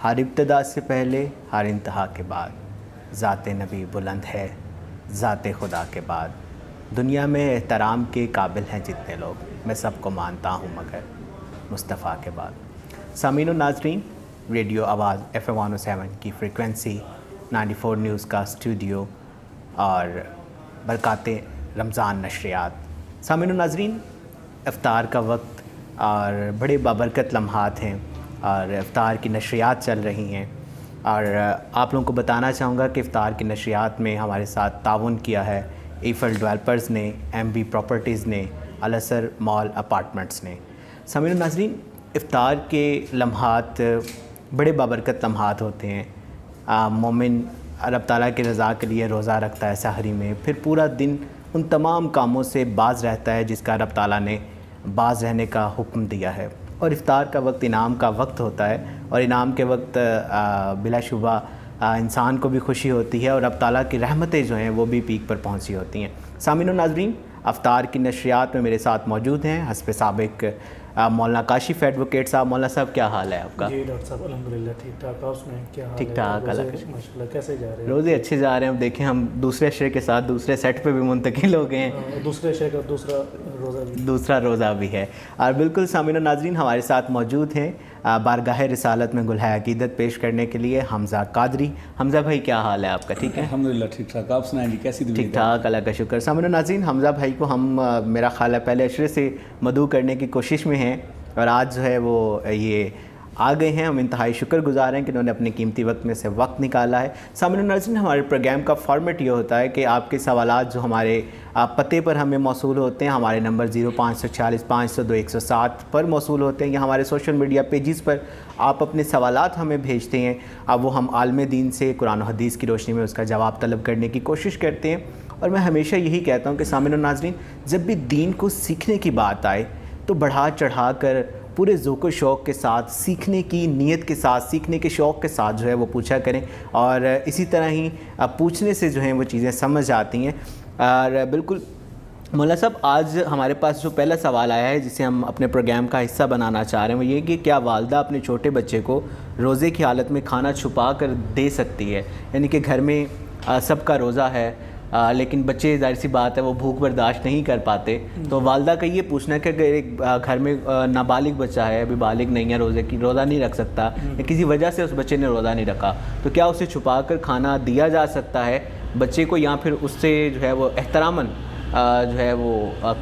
हर इब्तदा से पहले हर इंतहा के बाद ज़ाते नबी बुलंद है, ज़ाते खुदा के बाद। दुनिया में एहतराम के काबिल हैं जितने लोग, मैं सबको मानता हूँ मगर मुस्तफ़ा के बाद। सामीन व नाज़रीन, रेडियो आवाज़ FM 107 की फ्रीक्वेंसी, 94 न्यूज़ का स्टूडियो और बरकाते रमज़ान नशरियात। सामीन व नाज़रीन, इफ्तार का वक्त और बड़े बाबरकत लम्हात हैं और इफ्तार की नशरियात चल रही हैं और आप लोगों को बताना चाहूँगा कि इफ्तार की नशरियात में हमारे साथ ताउन किया है ईफल डेवलपर्स ने, MB प्रॉपर्टीज़ ने, अल असर मॉल अपार्टमेंट्स ने। सामीन व नाज़रीन, इफ्तार के लम्हात बड़े बाबरकत लम्हात होते हैं। मोमिन अल्लाह ताला की रज़ा के लिए रोज़ा रखता है सहरी में, फिर पूरा दिन उन तमाम कामों से बाज़ रहता है जिसका अल्लाह ताला ने बाज़ रहने का हुक्म दिया है। और इफ्तार का वक्त इनाम का वक्त होता है और इनाम के वक्त बिलाशुबा इंसान को भी खुशी होती है और अब ताला की रहमतें जो हैं वो भी पीक पर पहुंची होती हैं। सामीन व नाज़रीन, इफ्तार की नशरियात में मेरे साथ मौजूद हैं हस्ब साबिक मौलाना काशिफ़ एडवोकेट साहब। मौलाना साहब, क्या हाल है आपका? जी डॉक्टर साहब, अल्हम्दुलिल्लाह ठीक ठाक। आप सुनाएं, क्या हाल है? ठीक ठाक, माशाल्लाह। कैसे जा रहे हैं? रोज़े अच्छे जा रहे हैं। अब देखें, हम दूसरे शहर के साथ दूसरे सेट पे भी मुंतकिल हो गए हैं। दूसरे शहर का दूसरा रोज़ा भी है। और बिल्कुल सामीन व नाज़रीन, हमारे साथ मौजूद हैं बारगाह रिसालत में गुलहा अक़ीदत पेश करने के लिए हमज़ा कादरी। हमज़ा भाई, क्या हाल है आपका? ठीक है, अल्हम्दुलिल्लाह ठीक ठाक। आप सुनाएं जी, कैसी? ठीक ठाक, अल्लाह का शुक्र। सामीन व नाज़रीन, हमज़ा भाई को हम मेरा ख्याल है पहले अशरे से मदऊ करने की कोशिश में हैं और आज जो है वो ये आ गए हैं। हम इंतहाई शुक्रगुज़ार हैं कि उन्होंने अपने कीमती वक्त में से वक्त निकाला है। सामीन व नाज़रीन, हमारे प्रोग्राम का फॉर्मेट ये होता है कि आपके सवालात जो हमारे पते पर हमें मौसूल होते हैं, हमारे नंबर 0546 502 107 पर मौसूल होते हैं, या हमारे सोशल मीडिया पेजेस पर आप अपने सवालात हमें भेजते हैं। अब वो हम आलम दीन से कुरान और हदीस की रोशनी में उसका जवाब तलब करने की कोशिश करते हैं। और मैं हमेशा यही कहता हूँ कि सामीन व नाज़रीन, जब भी दीन को सीखने की बात आए तो बढ़ा चढ़ा कर पूरे ज़ौक़ शौक़ के साथ, सीखने की नीयत के साथ, सीखने के शौक़ के साथ जो है वो पूछा करें और इसी तरह ही पूछने से जो है वो चीज़ें समझ आती हैं। और बिल्कुल मौला साहब, आज हमारे पास जो पहला सवाल आया है जिसे हम अपने प्रोग्राम का हिस्सा बनाना चाह रहे हैं वो ये कि क्या वालदा अपने छोटे बच्चे को रोज़े की हालत में खाना छुपा कर दे सकती है? यानी कि घर में सबका रोज़ा है लेकिन बच्चे, जाहिर सी बात है, वो भूख बर्दाश्त नहीं कर पाते, तो वालदा का ये पूछना है कि अगर एक घर में नाबालिग बच्चा है, अभी बालिग नहीं है, रोज़ा नहीं रख सकता या किसी वजह से उस बच्चे ने रोज़ा नहीं रखा, तो क्या उसे छुपा कर खाना दिया जा सकता है बच्चे को, या फिर उससे जो है वो एहतरामन जो है वो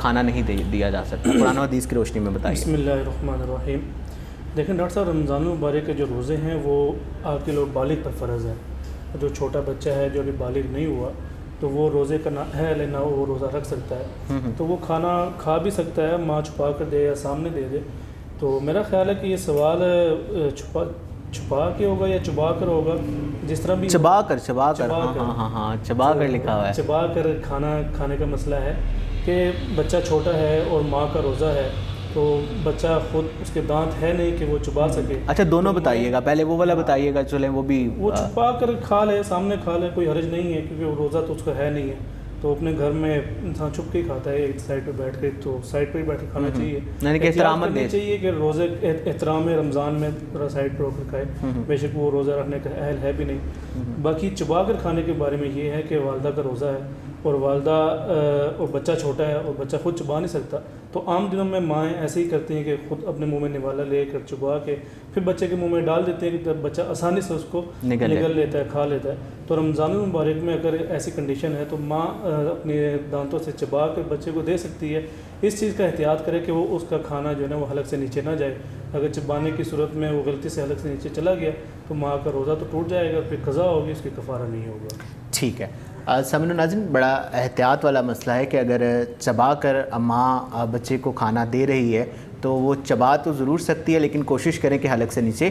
खाना नहीं दिया जा सकता? कुरान और हदीस की रोशनी में बताइए। बिस्मिल्लाहिर्रहमानिर्रहीम। देखें डॉक्टर साहब, रमज़ान मुबारक के जो रोज़े हैं वो आपके लोग बालिग पर फ़र्ज़ है। जो छोटा बच्चा है जो अभी बालिग नहीं हुआ तो वो रोज़े का ना है लेना वो रोज़ा रख सकता है, तो वो खाना खा भी सकता है, माँ छुपा कर दे या सामने दे दे। तो मेरा ख्याल है कि ये सवाल छुपा के होगा या चबा कर होगा, जिस तरह भी चबा कर चबा कर लिखा हुआ है। चबा कर खाना खाने का मसला है कि बच्चा छोटा है और माँ का रोज़ा है, तो बच्चा खुद उसके दांत है नहीं कि वो चबा सके। अच्छा, दोनों तो बताइएगा, पहले वो वाला बताइएगा, चलें वो भी। वो छुपा कर खा ले, सामने खा ले, कोई हर्ज नहीं है क्योंकि वो रोज़ा तो उसका है नहीं है, तो अपने घर में इंसान छुप के खाता है एक साइड पे बैठ के, तो साइड पे ही बैठ के खाना चाहिए। यानी कि एहतराम करना चाहिए कि रोज़े एहतराम रमज़ान में थोड़ा साइड पर होकर खाए, बेशक वो रोज़ा रखने का अहल है भी नहीं। बाकी चबा कर खाने के बारे में ये है कि वालदा का रोज़ा है और वालदा और बच्चा छोटा है और बच्चा खुद चबा नहीं सकता, तो आम दिनों में माएँ ऐसे ही करती हैं कि खुद अपने मुंह में निवाला लेकर चबा के फिर बच्चे के मुंह में डाल देते हैं कि बच्चा आसानी से उसको निगल लेता है, खा लेता है। तो रमज़ान मुबारक में अगर ऐसी कंडीशन है तो माँ अपने दांतों से चबा कर बच्चे को दे सकती है। इस चीज़ का एहतियात करे कि वो उसका खाना जो है ना वो हलक से नीचे ना जाए। अगर चबाने की सूरत में वो गलती से हलक से नीचे चला गया तो माँ का रोज़ा तो टूट जाएगा, फिर कज़ा होगी, उसकी कफ़ारा नहीं होगा। ठीक है। सामीन व नाज़रीन, बड़ा एहतियात वाला मसला है कि अगर चबा कर माँ बच्चे को खाना दे रही है तो वो चबा तो ज़रूर सकती है लेकिन कोशिश करें कि हलक से नीचे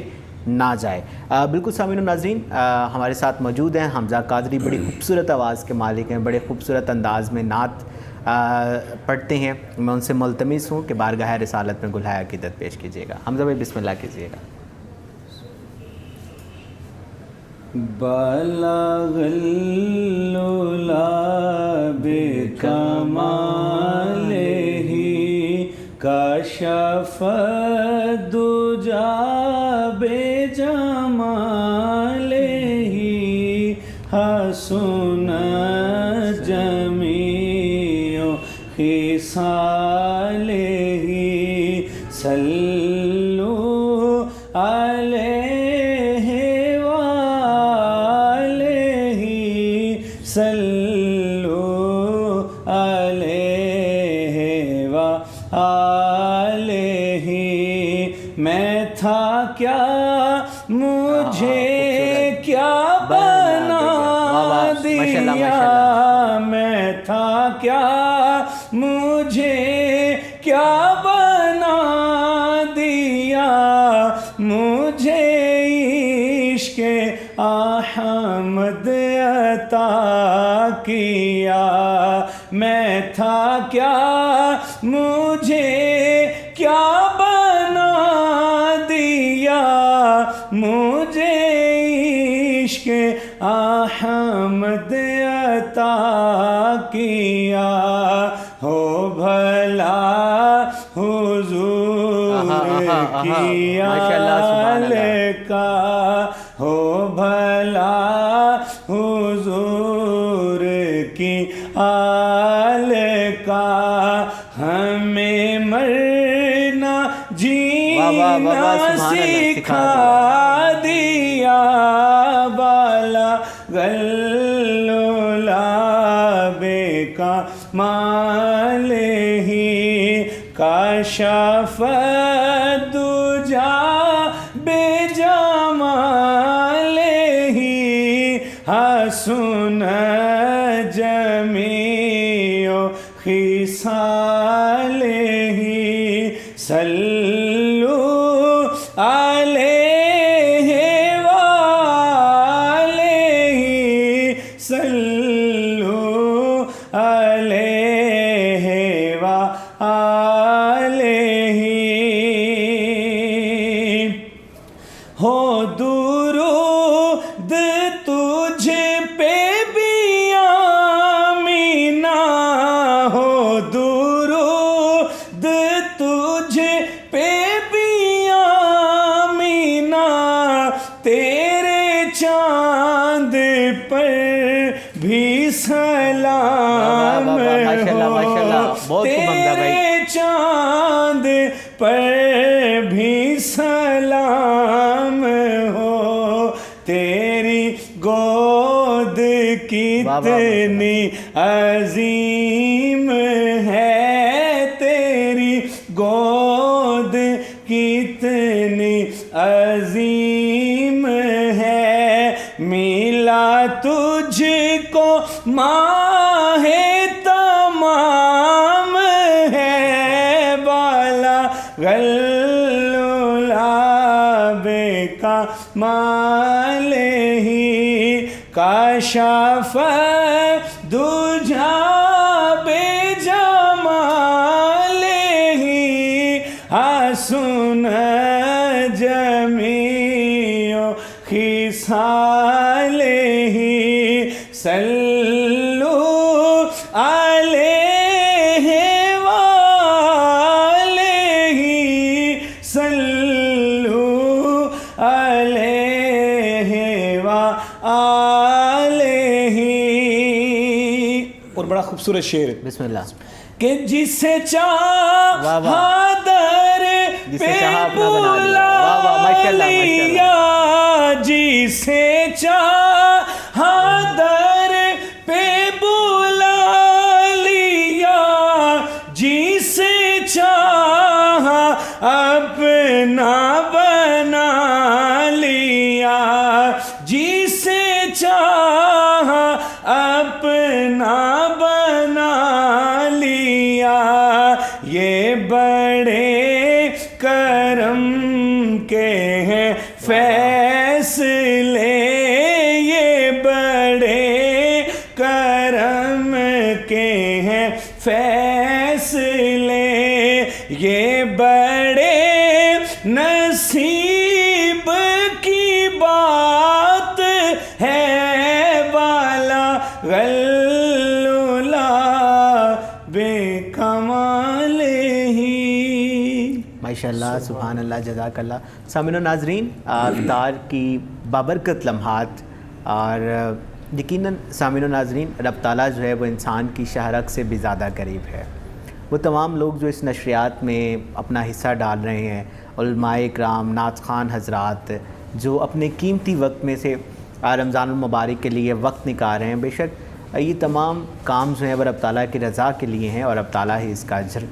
ना जाए। बिल्कुल सामीन व नाज़रीन, हमारे साथ मौजूद हैं हमज़ा कादरी, बड़ी खूबसूरत आवाज़ के मालिक हैं, बड़े खूबसूरत अंदाज़ में नात पढ़ते हैं। मैं उनसे मुल्तमिस हूँ कि बारगाह रिसालत में गुलहा अक़ीदत पेश कीजिएगा। हमज़ा भाई, बिस्मिल्लाह कीजिएगा। बलगल्लुला बेकमालिही काशफ़ दुजा बेजमालिही जमाले ही हसन जमीओ खिसाले ही सल्लु अलैहि वालैहि सल्लु अलैहि वालैहि। मैं था क्या मुझे क्या बना दिया, मैं था क्या मुझे क्या बना दिया, मुझे इश्क़ अहमद अता किया। मैं था क्या मुझे क्या बना दिया, मुझे इश्क़ अहमद अता किया। हो भला हुजूर की आल का, हो भला हुजूर की आल का। हमें मरना जीना सिखा दिया, बाला गल्लुलाबे का माल ही काशफ दुजा बेजमाल ही हसन जमीओ खिसाल ही सल्लु अलैहि वालैहि सल्लु अलैहि वालैहि। हो दुरूद तुझ पे भी आमीना, हो दुरूद तुझ पे भी आमीना। तेरे चांद पर भी सलाम हो, तेरे चांद पर भी सलाम हो। तेरी गोद कितनी अजीम है, तेरी गोद कितनी अजीम है। मिला तुझको माहे तमाम है, बाला गल्लुलाबे का माल ही काशफ दुजा बेजमाल ही हसन जमीओ खिसाल ही सल्लु अलैहि वालैहि सल्लु अलैहि वालैहि। और बड़ा खूबसूरत शेर बिस्मिल्लाह। कि जिसे चाहा दर पे बुला लिया, जिसे चाहा दर पे बुला लिया, जिसे चाहा अपना बना लिया, जिसे चाहा अपना बना लिया। ये बड़े करम के हैं फैसले, ये बड़े करम के हैं फैसले, ये बड़े नसीब की बात है, बाला गल्लुलाबे कमाल ही। माशाल्लाह, सुभान अल्लाह, जज़ाकल्लाह। सामिन नाज़रीन, इफ्तार की बाबरकत लम्हात, और यकीनन सामिन नाज़रीन, रब ताला जो है वो इंसान की शहरक से भी ज़्यादा करीब है। वो तमाम लोग जो इस नशरियात में अपना हिस्सा डाल रहे हैं, उलमाए इकराम, नात ख़ान हज़रात, जो अपने कीमती वक्त में से रमज़ानुल मुबारक के लिए वक्त निकाल रहे हैं, बेशक ये तमाम काम जो हैं वो रब ताला की रज़ा के लिए हैं, और रब ताला ही इसका अजर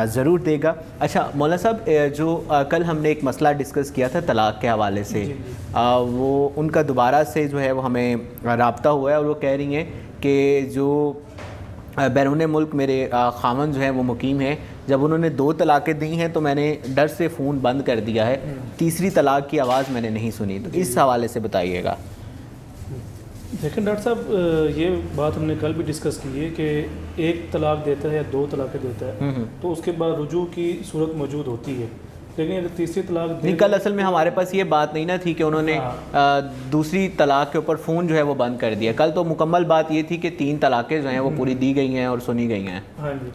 ज़रूर देगा। अच्छा मौलाना साहब, जो कल हमने एक मसला डिस्कस किया था तलाक़ के हवाले से, वो उनका दोबारा से जो है वो हमें राब्ता हुआ है, और वो कह रही हैं कि जो बैरून मुल्क मेरे ख़ामन जो है वो मुकीम है, जब उन्होंने 2 तलाक़ें दी हैं तो मैंने डर से फ़ोन बंद कर दिया है, तीसरी तलाक़ की आवाज़ मैंने नहीं सुनी। तो इस हवाले से बताइएगा। लेकिन डॉक्टर साहब, ये बात हमने कल भी डिस्कस की है कि एक तलाक़ देता है या 2 तलाक़ें देता है तो उसके बाद रुजू की सूरत मौजूद होती है, लेकिन अगर तीसरी तलाक़ नहीं, कल असल में हमारे पास ये बात नहीं ना थी कि उन्होंने दूसरी तलाक़ के ऊपर फ़ोन जो है वो बंद कर दिया। कल तो मुकम्मल बात ये थी कि 3 तलाक़ें जो हैं वो पूरी दी गई हैं और सुनी गई हैं। हाँ जी,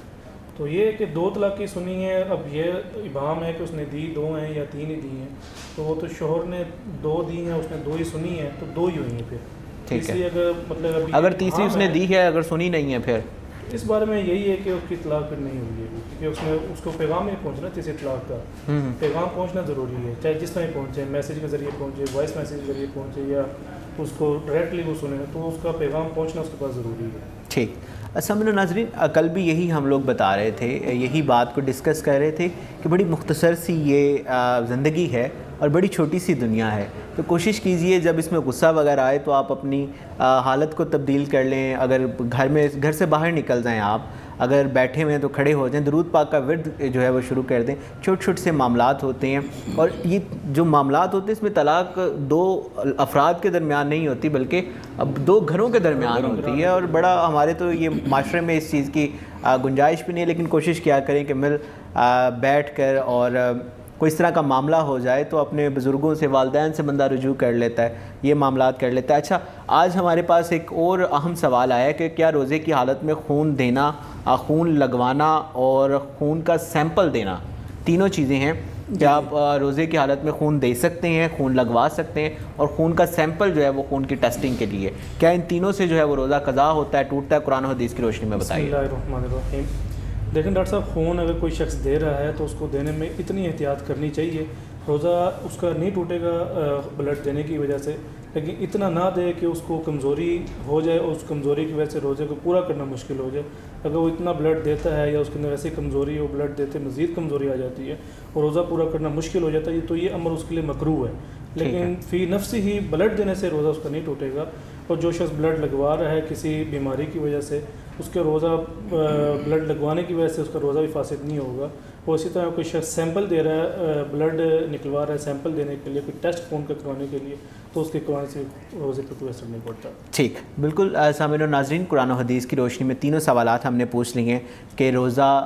तो ये कि 2 तलाक़ें सुनी हैं, अब ये इबाम है कि उसने दी 2 हैं या 3 ही दी हैं, तो वो तो शोहर ने 2 दी हैं, उसने 2 ही सुनी है, तो 2 ही हुई हैं फिर। ठीक है, मतलब अगर तीसरी उसने दी है, अगर सुनी नहीं है, फिर इस बारे में यही है कि उसकी तलाक़ फिर नहीं हुई है, क्योंकि उसने उसको पैगाम नहीं पहुँचना, तीसरी तलाक़ का पैगाम पहुँचना ज़रूरी है, चाहे जिस तरह पहुँचे, मैसेज के ज़रिए पहुँचे, वॉइस मैसेज के ज़रिए पहुँचे, या उसको डायरेक्टली वो सुने, तो उसका पैगाम पहुँचना उसके पास ज़रूरी है। ठीक। सामिन नाज़रीन, कल भी यही हम लोग बता रहे थे, यही बात को डिस्कस कर रहे थे कि बड़ी मुख्तसर सी ये ज़िंदगी है और बड़ी छोटी सी दुनिया है, तो कोशिश कीजिए जब इसमें गुस्सा वगैरह आए तो आप अपनी हालत को तब्दील कर लें। अगर घर से बाहर निकल जाएं, आप अगर बैठे हुए हैं तो खड़े हो जाएं, दरूद पाक का विर्द जो है वो शुरू कर दें। छोटे छोटे से मामलात होते हैं, और ये जो मामलात होते हैं इसमें तलाक़ 2 अफराद के दरमियान नहीं होती, बल्कि अब 2 घरों के दरमियान होती है, और बड़ा हमारे तो ये माशरे में इस चीज़ की गुंजाइश भी नहीं है। लेकिन कोशिश किया करें कि बैठ कर, और कोई इस तरह का मामला हो जाए तो अपने बुज़ुर्गों से, वालिदैन से बंदा रुजू कर लेता है, ये मामलात कर लेता है। अच्छा, आज हमारे पास एक और अहम सवाल आया कि क्या रोज़े की हालत में खून देना, खून लगवाना और खून का सैंपल देना, तीनों चीज़ें हैं, क्या आप रोज़े की हालत में खून दे सकते हैं, खून लगवा सकते हैं, और खून का सैंपल जो है वो खून की टेस्टिंग के लिए, क्या इन तीनों से जो है वो रोज़ा क़ज़ा होता है, टूटता है? कुरान और हदीस की रोशनी में बताइए। लेकिन डॉक्टर साहब, खून अगर कोई शख्स दे रहा है तो उसको देने में इतनी एहतियात करनी चाहिए, रोज़ा उसका नहीं टूटेगा ब्लड देने की वजह से, लेकिन इतना ना दे कि उसको कमज़ोरी हो जाए और उस कमज़ोरी की वजह से रोज़े को पूरा करना मुश्किल हो जाए। अगर वो इतना ब्लड देता है या उसके अंदर ऐसी कमज़ोरी हो, ब्लड देते मज़ीद कमज़ोरी आ जाती है और रोज़ा पूरा करना मुश्किल हो जाता है, तो ये अमर उसके लिए मकरूह है। लेकिन फ़ी नफ्सी ही ब्लड देने से रोज़ा उसका नहीं टूटेगा। और जो शख्स ब्लड लगवा रहा है किसी बीमारी की वजह से, उसके रोज़ा ब्लड लगवाने की वजह से उसका रोज़ा भी फासिद नहीं होगा। और इसी तरह कोई शख्स सैंपल दे रहा है, ब्लड निकलवा रहा है सैंपल देने के लिए, कोई टेस्ट खून का करवाने के लिए, तो उसके करवाने से रोज़े पर कोई असर नहीं पड़ता। ठीक, बिल्कुल। सामिन और नाज़रीन, कुरान और हदीस की रोशनी में तीनों सवालात हमने पूछ लिए हैं कि रोज़ा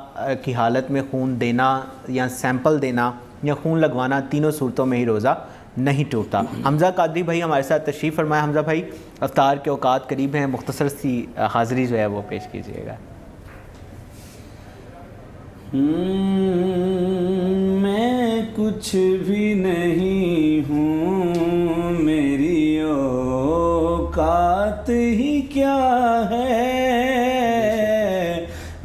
की हालत में खून देना या सैंपल देना या खून लगवाना, तीनों सूरतों में ही रोज़ा नहीं टूटता। हमज़ा कादरी भाई हमारे साथ तशरीफ़ फरमाए। हमज़ा भाई, अफ्तार के औकात करीब हैं, मुख्तसर सी हाज़री जो है वो पेश कीजिएगा। मैं कुछ भी नहीं हूँ, मेरी औकात ही क्या है,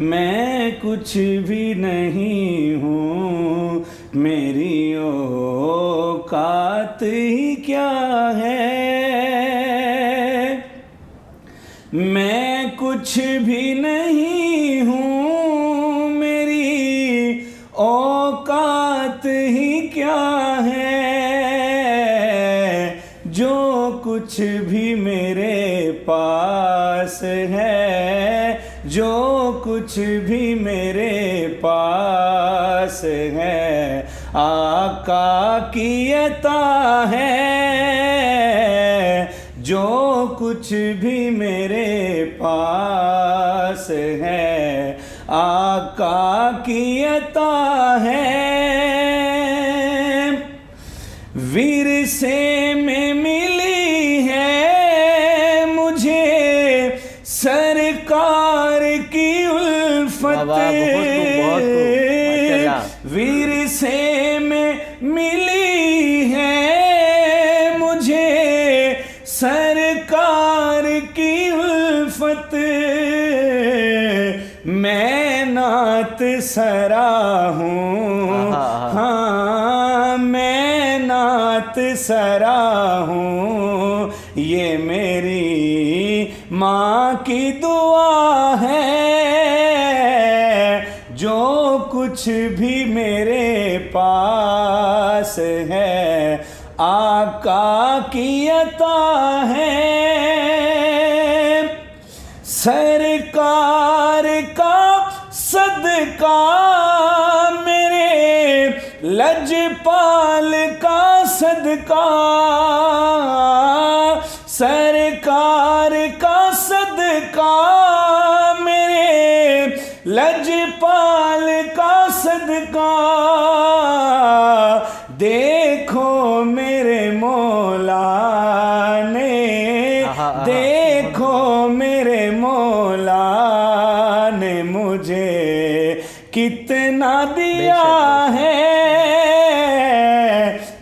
मैं कुछ भी नहीं हूँ, मेरी औकात ही क्या है, मैं कुछ भी नहीं हूँ, मेरी औकात ही क्या है, जो कुछ भी मेरे पास है, जो कुछ भी मेरे पास है, आका की अता है, जो कुछ भी मेरे पास है, आका की अता है। विरसे में मिली है मुझे सरकार की उल्फत, विरसे सरा हूँ, हाँ मैं नात सरा हूँ, ये मेरी माँ की दुआ है। जो कुछ भी मेरे पास है आका की अता है। सरकार का सदका मेरे लजपाल का सदका, सरकार का सदका मेरे लजपाल का सदका। देखो मेरे मौला ने, देखो मेरे मौला ने मुझे कितना दिया है।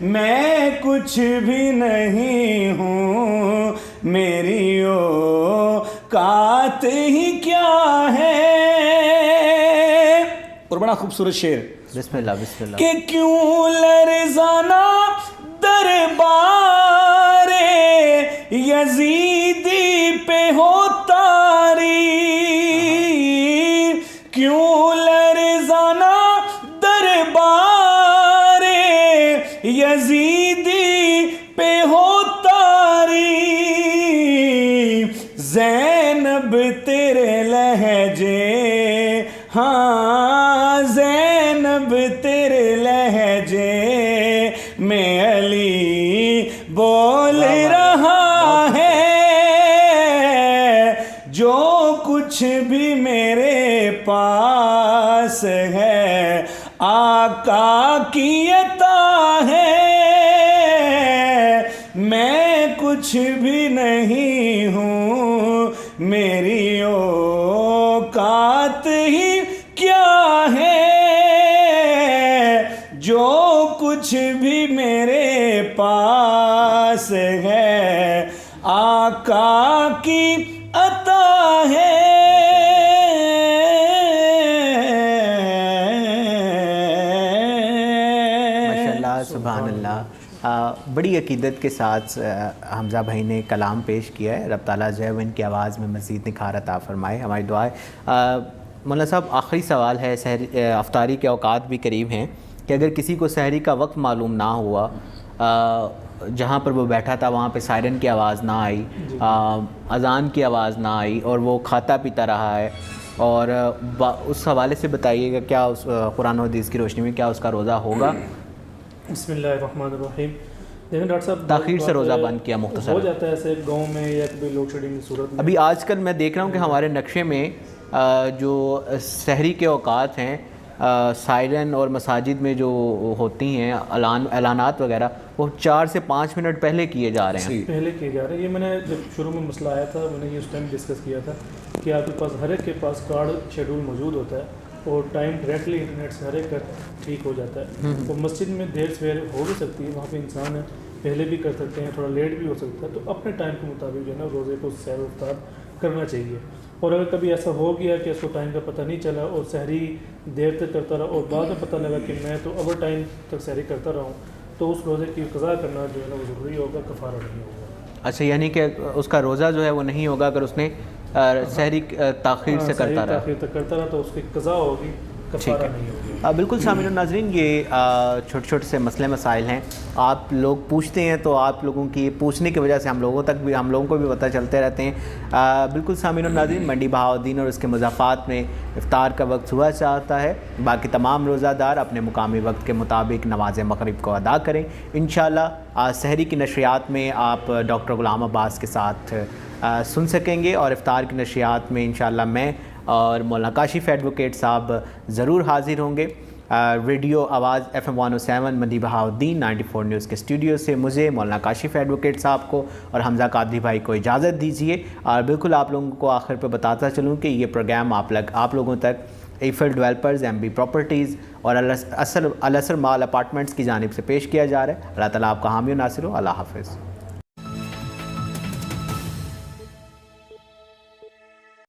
मैं कुछ भी नहीं हूँ, मेरी औकात ही क्या है। और बड़ा खूबसूरत शेर, बिस्मिल्लाह बिस्मिल्लाह। कि क्यों लरज़ाना दरबारे यजीदी पे हो तारी, क्यों लरज़ाना दरबारे यजीदी पे हो तारी। ज़ैनब तेरे लहजे, हाँ ज़ैनब तेरे लहजे में अली बोल रहा है। जो कुछ भी मेरे पास है आका की अता है। मैं कुछ भी नहीं हूँ, मेरी औकात ही क्या है। जो कुछ भी मेरे पास है आका की अता है। माशाल्लाह सुभान अल्लाह। बड़ी अकीदत के साथ हमज़ा भाई ने कलाम पेश किया है। रब ताला जो है वो इनकी आवाज़ में मज़ीद निखार अता फरमाए, हमारी दुआ है। मौलाना साहब आखिरी सवाल है, सहरी अफ्तारी के औकात भी करीब हैं, कि अगर किसी को सहरी का वक्त मालूम ना हुआ, जहाँ पर वो बैठा था वहाँ पे सायरन की आवाज़ ना आई, अज़ान की आवाज़ ना आई और वो खाता पीता रहा है, और उस हवाले से बताइएगा क्या उस कुरान और हदीस की रोशनी में क्या उसका रोज़ा होगा? बिस्मिल्लाहिर्रहमानिर्रहीम। देखिए डॉक्टर साहब, ताख़ीर से रोज़ा बंद किया मुख्तसर हो जाता है ऐसे गांव में या कभी लोड शेडिंग की सूरत में। अभी आजकल मैं देख रहा हूँ कि हमारे नक्शे में जो सहरी के औकात हैं, सायरन और मसाजिद में जो होती हैं ऐलानात वगैरह, वो 4 से 5 मिनट पहले किए जा रहे हैं। पहले किए जा रहे हैं। ये मैंने जब शुरू में मसला आया था, मैंने ये उस टाइम डिस्कस किया था कि आपके पास हर एक के पास कार्ड शेड्यूल मौजूद होता है और टाइम डायरेक्टली इंटरनेट से हर एक का ठीक हो जाता है। तो मस्जिद में देर सवेर हो भी सकती है, वहाँ पे इंसान है पहले भी कर सकते हैं, थोड़ा लेट भी हो सकता है। तो अपने टाइम के मुताबिक जो है ना रोज़े को सैर इफ्तार करना चाहिए। और अगर कभी ऐसा हो गया कि उसको टाइम का पता नहीं चला और सहरी देर तक करता रहा और बाद में पता लगा कि मैं तो ओवर टाइम तक सहरी करता रहा हूँ, तो उस रोज़े की क़ज़ा करना जो है ना वो ज़रूरी होगा, कफ़ारा नहीं होगा। अच्छा, यानी कि उसका रोज़ा जो है वो नहीं होगा अगर उसने सहरी ताख़ीर से करता रहा, ताख़ीर तक करता रहा तो उसकी क़ज़ा होगी, कफ़ारा नहीं होगी। बिल्कुल सामिन नाज़रीन, ये छोटे छोटे से मसले मसाइल हैं, आप लोग पूछते हैं तो आप लोगों की पूछने की वजह से हम लोगों को भी पता चलते रहते हैं। बिल्कुल सामिन नाज़रीन, मंडी बहाउद्दीन और उसके मुज़ाफ़ात में इफ्तार का वक्त सुबह से आता है। बाकी तमाम रोज़ादार अपने मुकामी वक्त के मुताबिक नमाज मग़रिब को अदा करें। इंशाअल्लाह सहरी की नशरियात में आप डॉक्टर ग़ुलाम अब्बास के साथ सुन सकेंगे और इफ्तार की नशरियात में इंशाअल्लाह मैं और मौलाना काशिफ़ एडवोकेट साहब ज़रूर हाज़िर होंगे। रेडियो आवाज़ FM 107 मंडी बहाउद्दीन 94 न्यूज़ के स्टूडियो से मुझे, मौलाना काशिफ़ एडवोकेट साहब को और हमज़ा कादरी भाई को इजाज़त दीजिए। और बिल्कुल आप लोगों को आखिर पर बताता चलूँ कि ये प्रोग्राम आप लोगों तक एफिल डेवलपर्स, MB प्रॉपर्टीज़ और अल असर माल अपार्टमेंट्स की जानिब से पेश किया जा रहा है। अल्लाह ताला आपका हामी और नासिर हो। अल्लाह हाफ़िज़।